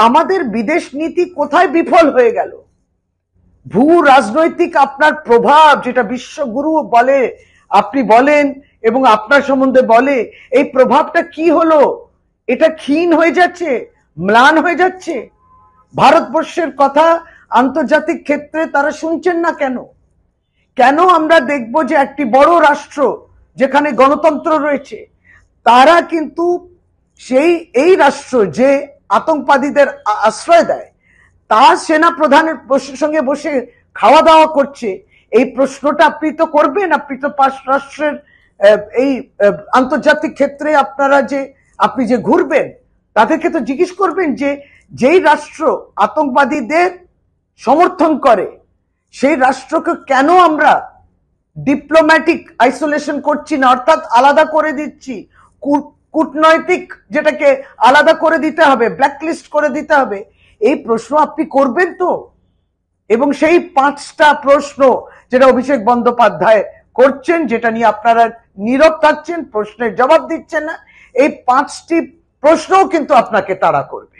আমাদের বিদেশ নীতি কোথায় বিফল হয়ে গেল? ভূ রাজনৈতিক আপনার প্রভাব, যেটা বিশ্বগুরু বলে, আপনি বলেন এবং আপনার সম্বন্ধে বলে, এই প্রভাবটা কি হলো? এটা ক্ষীণ হয়ে যাচ্ছে, ম্লান হয়ে যাচ্ছে। ভারতবর্ষের কথা আন্তর্জাতিক ক্ষেত্রে তারা শুনছেন না কেন? কেন আমরা দেখব যে একটি বড় রাষ্ট্র যেখানে গণতন্ত্র রয়েছে, তারা কিন্তু এই রাষ্ট্র যে আতঙ্কবাদীদের আশ্রয় দেয়, তার সেনা প্রধানের সঙ্গে বসে খাওয়া দাওয়া করছে, এই প্রশ্নটা আপনি তো করবেন। আপনি তো পাঁচ রাষ্ট্রের এই আন্তর্জাতিক ক্ষেত্রে আপনি যে ঘুরবেন, তাদেরকে তো জিজ্ঞেস করবেন যে যেই রাষ্ট্র আতঙ্কবাদীদের সমর্থন করে, সেই রাষ্ট্রকে কেন আমরা ডিপ্লোম্যাটিক আইসোলেশন করছি না, অর্থাৎ আলাদা করে দিচ্ছি, কূটনৈতিক যেটাকে আলাদা করে দিতে হবে, ব্ল্যাকলিস্ট করে দিতে হবে। এই প্রশ্ন আপনি করবেন তো? এবং সেই 5টা প্রশ্ন যেটা অভিষেক বন্দ্যোপাধ্যায় করছেন, যেটা নিয়ে আপনারা নীরব থাকছেন, প্রশ্নের জবাব দিচ্ছেন না, এই 5টি প্রশ্নও কিন্তু আপনাকে তাড়া করবে।